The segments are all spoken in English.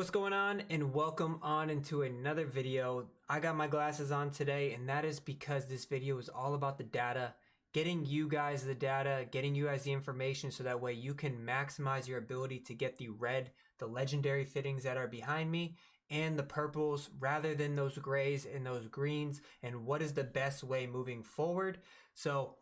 What's going on, and welcome on into another video. I got my glasses on today, and that is because this video is all about the data, getting you guys the data, getting you guys the information so that way you can maximize your ability to get the red, the legendary fittings that are behind me, and the purples rather than those grays and those greens, and what is the best way moving forward. So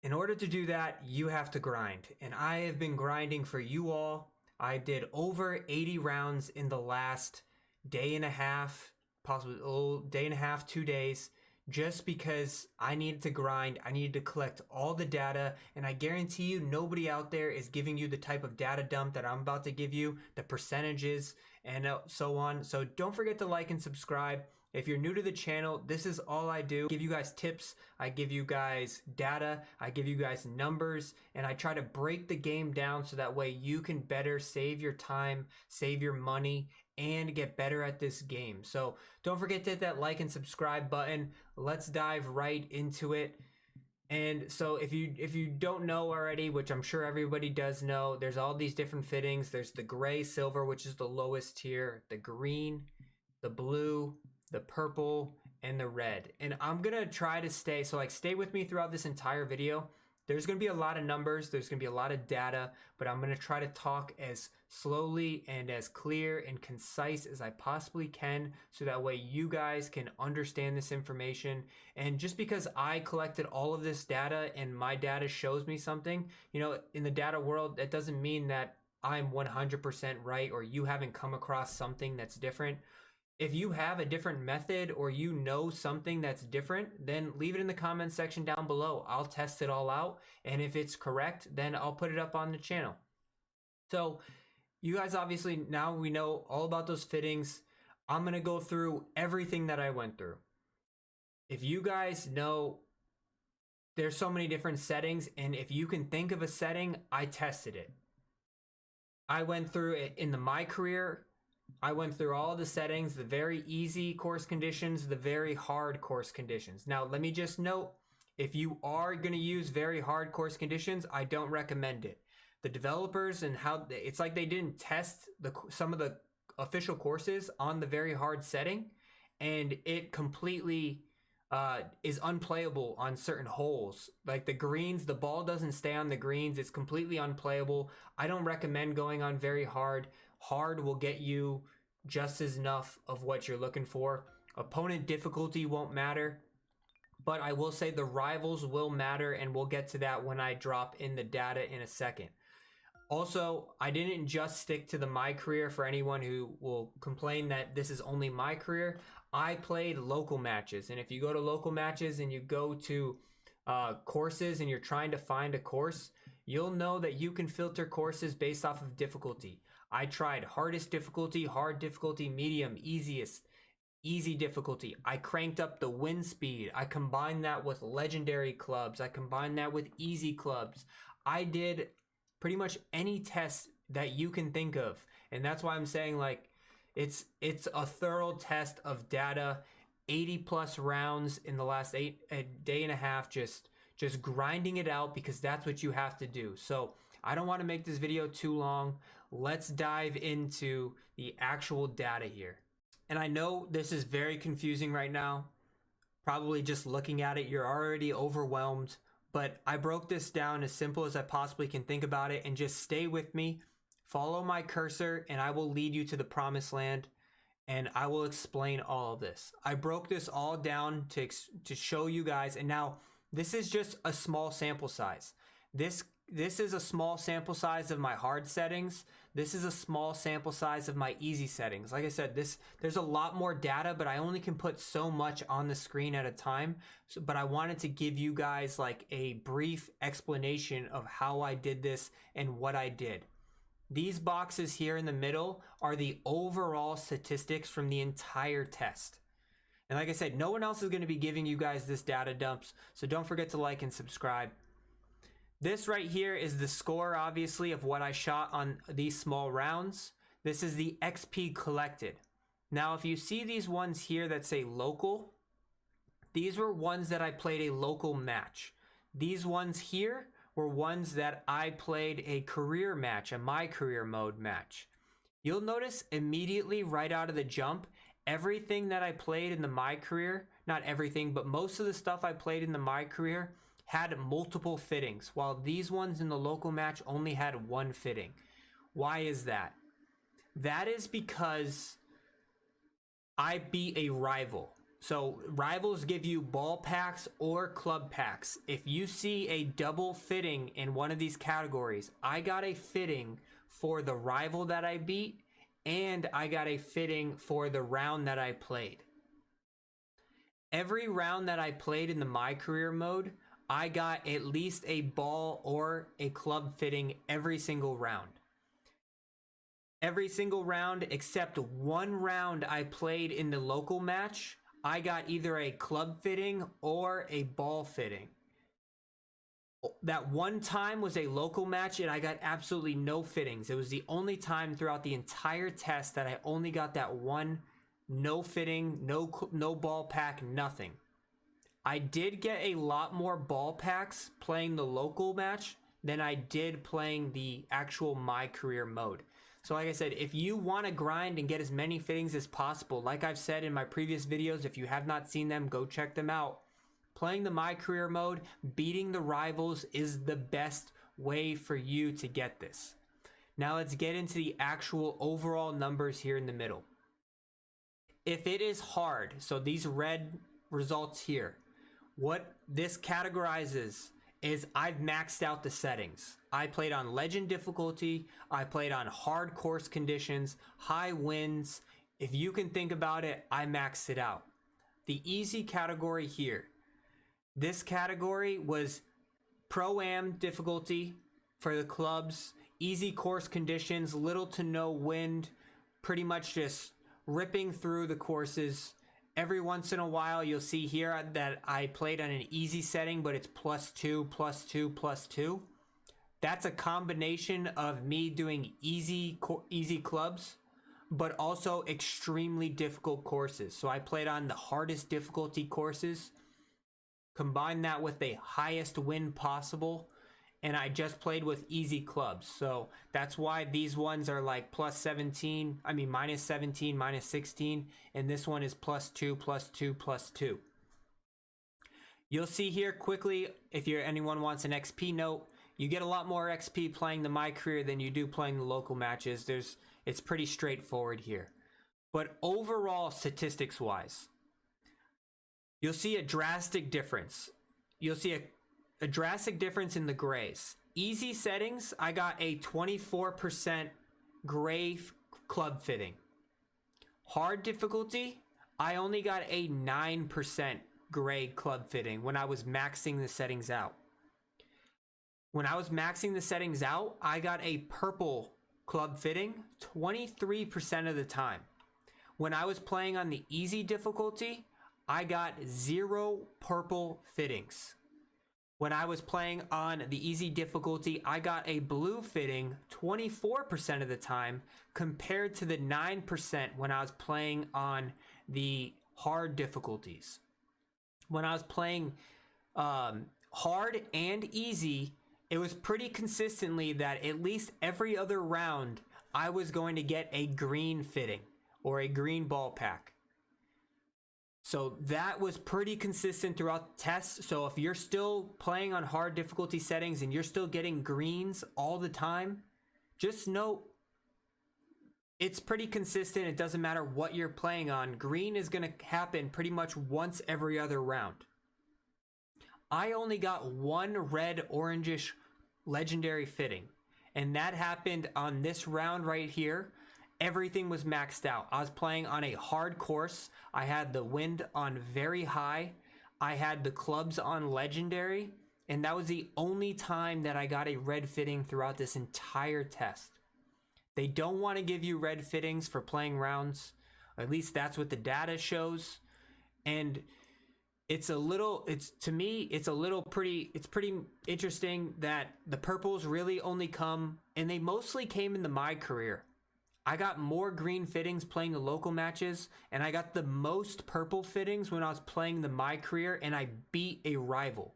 in order to do that, you have to grind, and I have been grinding for you all. I did over 80 rounds in the last day and a half, possibly day and a half, 2 days, just because I needed to grind. I needed to collect all the data, and I guarantee you nobody out there is giving you the type of data dump that I'm about to give you, the percentages and so on. So don't forget to like and subscribe. If you're new to the channel, this is all I do. I give you guys tips, I give you guys data, I give you guys numbers, and I try to break the game down so that way you can better save your time, save your money, and get better at this game. So don't forget to hit that like and subscribe button. Let's dive right into it. And so if you don't know already, which I'm sure everybody does know, there's all these different fittings. There's the gray, silver, which is the lowest tier, the green, the blue, the purple, and the red. And I'm gonna try to stay with me throughout this entire video. There's gonna be a lot of numbers, there's gonna be a lot of data, but I'm gonna try to talk as slowly and as clear and concise as I possibly can so that way you guys can understand this information. And just because I collected all of this data and my data shows me something, you know, in the data world, that doesn't mean that I'm 100% right or you haven't come across something that's different. If you have a different method or you know something that's different, then leave it in the comments section down below. I'll test it all out, and if it's correct, then I'll put it up on the channel. So you guys obviously, now we know all about those fittings. I'm going to go through everything that I went through. If you guys know, there's so many different settings, and if you can think of a setting, I tested it. I went through it in my career. I went through all the settings, the very easy course conditions, the very hard course conditions. Now, let me just note, if you are going to use very hard course conditions, I don't recommend it. The developers and how it's like they didn't test some of the official courses on the very hard setting, and it completely is unplayable on certain holes. Like the greens, the ball doesn't stay on the greens. It's completely unplayable. I don't recommend going on very hard. Hard will get you just as enough of what you're looking for. Opponent difficulty won't matter, but I will say the rivals will matter, and we'll get to that when I drop in the data in a second. Also, I didn't just stick to the my career. For anyone who will complain that this is only my career, I played local matches, and if you go to local matches and you go to courses and you're trying to find a course, you'll know that you can filter courses based off of difficulty. I tried hardest difficulty, hard difficulty, medium, easiest, easy difficulty. I cranked up the wind speed. I combined that with legendary clubs. I combined that with easy clubs. I did pretty much any test that you can think of. And that's why I'm saying, like, it's a thorough test of data. 80 plus rounds in the last a day and a half, just grinding it out, because that's what you have to do. So I don't want to make this video too long. Let's dive into the actual data here. And I know this is very confusing right now. Probably just looking at it, you're already overwhelmed, but I broke this down as simple as I possibly can think about it, and just stay with me. Follow my cursor and I will lead you to the promised land, and I will explain all of this. I broke this all down to show you guys, and now this is just a small sample size. This is a small sample size of my hard settings. This is a small sample size of my easy settings. Like I said, there's a lot more data, but I only can put so much on the screen at a time. But I wanted to give you guys like a brief explanation of how I did this and what I did. These boxes here in the middle are the overall statistics from the entire test. And like I said, no one else is going to be giving you guys this data dumps, so don't forget to like and subscribe. This right here is the score, obviously, of what I shot on these small rounds. This is the XP collected. Now, if you see these ones here that say local, these were ones that I played a local match. These ones here were ones that I played a career match, a my career mode match. you'll notice immediately right out of the jump, everything that I played in the My Career, not everything, but most of the stuff I played in the My Career had multiple fittings, while these ones in the local match only had one fitting. Why is that? That is because I beat a rival. So rivals give you ball packs or club packs. If you see a double fitting in one of these categories, I got a fitting for the rival that I beat, and I got a fitting for the round that I played. Every round that I played in the My Career mode, I got at least a ball or a club fitting every single round. Every single round except one round I played in the local match, I got either a club fitting or a ball fitting. That one time was a local match and I got absolutely no fittings. It was the only time throughout the entire test that I only got that one, no fitting, no ball pack, nothing. I did get a lot more ball packs playing the local match than I did playing the actual My Career mode. So like I said, if you want to grind and get as many fittings as possible, like I've said in my previous videos, if you have not seen them, go check them out. Playing the My Career mode, beating the rivals is the best way for you to get this. Now let's get into the actual overall numbers here in the middle. If it is hard, so these red results here, what this categorizes is I've maxed out the settings. I played on legend difficulty, I played on hard course conditions, high winds. If you can think about it, I maxed it out. The easy category here, this category was Pro-Am difficulty for the clubs, easy course conditions, little to no wind, pretty much just ripping through the courses. Every once in a while, you'll see here that I played on an easy setting, but it's +2, +2, +2. That's a combination of me doing easy clubs, but also extremely difficult courses. So I played on the hardest difficulty courses, combine that with the highest wind possible, and I just played with easy clubs. So that's why these ones are like -17, -16, and this one is +2, +2, +2. You'll see here quickly, if anyone wants an XP note, you get a lot more XP playing the My Career than you do playing the local matches. It's pretty straightforward here. But overall, statistics-wise, you'll see a drastic difference. You'll see a drastic difference in the grays. Easy settings, I got a 24% gray club fitting. Hard difficulty, I only got a 9% gray club fitting when I was maxing the settings out. When I was maxing the settings out, I got a purple club fitting 23% of the time. When I was playing on the easy difficulty, I got 0 purple fittings. When I was playing on the easy difficulty, I got a blue fitting 24% of the time compared to the 9% when I was playing on the hard difficulties. When I was playing hard and easy, it was pretty consistently that at least every other round, I was going to get a green fitting or a green ball pack. So that was pretty consistent throughout the test. So if you're still playing on hard difficulty settings and you're still getting greens all the time, just know it's pretty consistent. It doesn't matter what you're playing on. Green is going to happen pretty much once every other round. I only got one red orangish legendary fitting, and that happened on this round right here. Everything was maxed out. I was playing on a hard course. I had the wind on very high. I had the clubs on legendary, and that was the only time that I got a red fitting throughout this entire test. They don't want to give you red fittings for playing rounds. At least that's what the data shows. And it's pretty interesting that the purples really only come, and they mostly came in the My Career. I got more green fittings playing the local matches, and I got the most purple fittings when I was playing the My Career, and I beat a rival.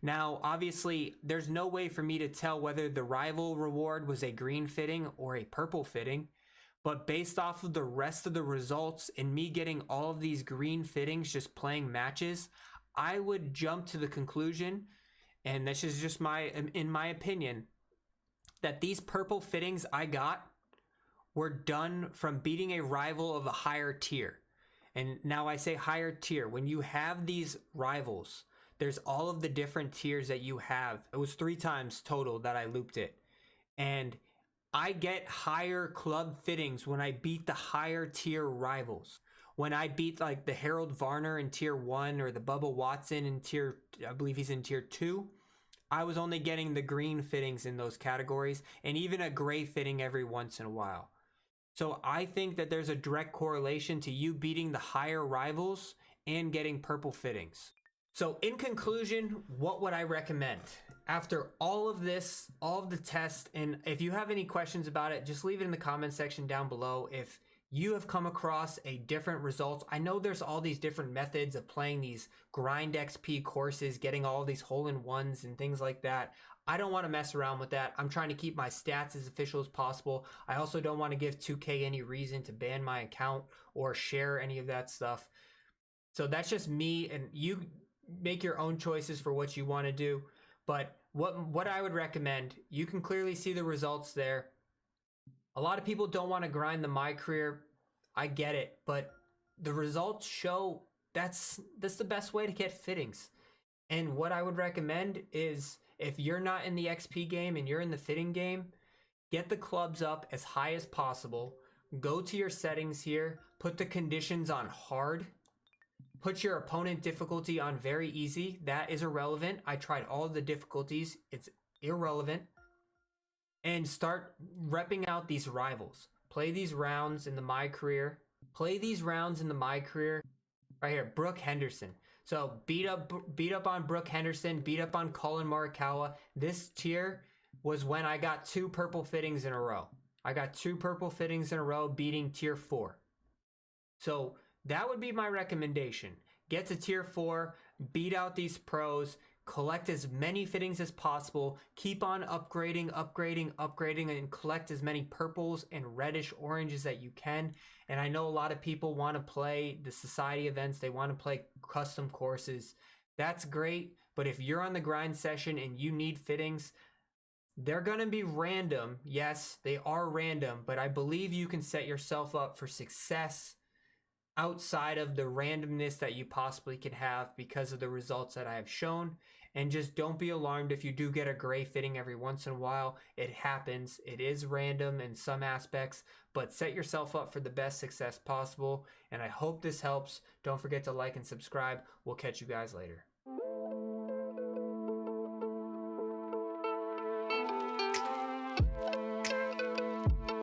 Now, obviously, there's no way for me to tell whether the rival reward was a green fitting or a purple fitting, But based off of the rest of the results and me getting all of these green fittings just playing matches, I would jump to the conclusion, and this is just in my opinion, that these purple fittings I got were done from beating a rival of a higher tier. And now I say higher tier. When you have these rivals, there's all of the different tiers that you have. It was 3 times total that I looped it. And I get higher club fittings when I beat the higher tier rivals. When I beat like the Harold Varner in tier 1 or the Bubba Watson in tier, I believe he's in tier 2, I was only getting the green fittings in those categories and even a gray fitting every once in a while. So I think that there's a direct correlation to you beating the higher rivals and getting purple fittings. So in conclusion, what would I recommend? After all of this, all of the tests, and if you have any questions about it, just leave it in the comment section down below. If you have come across a different results, I know there's all these different methods of playing these grind XP courses, getting all these hole-in-ones and things like that. I don't want to mess around with that. I'm trying to keep my stats as official as possible. I also don't want to give 2K any reason to ban my account or share any of that stuff. So that's just me, and you make your own choices for what you want to do. But what I would recommend, you can clearly see the results there. A lot of people don't want to grind the My Career. I get it, but the results show that's the best way to get fittings. And what I would recommend is, if you're not in the XP game and you're in the fitting game, get the clubs up as high as possible. Go to your settings here, put the conditions on hard, put your opponent difficulty on very easy. That is irrelevant. I tried all the difficulties. It's irrelevant. And start repping out these rivals. Play these rounds in the My Career. Play these rounds in the My Career. Right here, Brooke Henderson. So beat up on Brooke Henderson, beat up on Colin Morikawa. This tier was when I got 2 purple fittings in a row. I got 2 purple fittings in a row beating tier 4. So that would be my recommendation. Get to tier 4, beat out these pros, collect as many fittings as possible, keep on upgrading, and collect as many purples and reddish oranges that you can. And I know a lot of people want to play the society events, they want to play custom courses. That's great, but if you're on the grind session and you need fittings, they're going to be random. Yes, they are random, but I believe you can set yourself up for success outside of the randomness that you possibly can have because of the results that I have shown. And just don't be alarmed if you do get a gray fitting every once in a while. It happens. It is random in some aspects, but set yourself up for the best success possible. And I hope this helps. Don't forget to like and subscribe. We'll catch you guys later.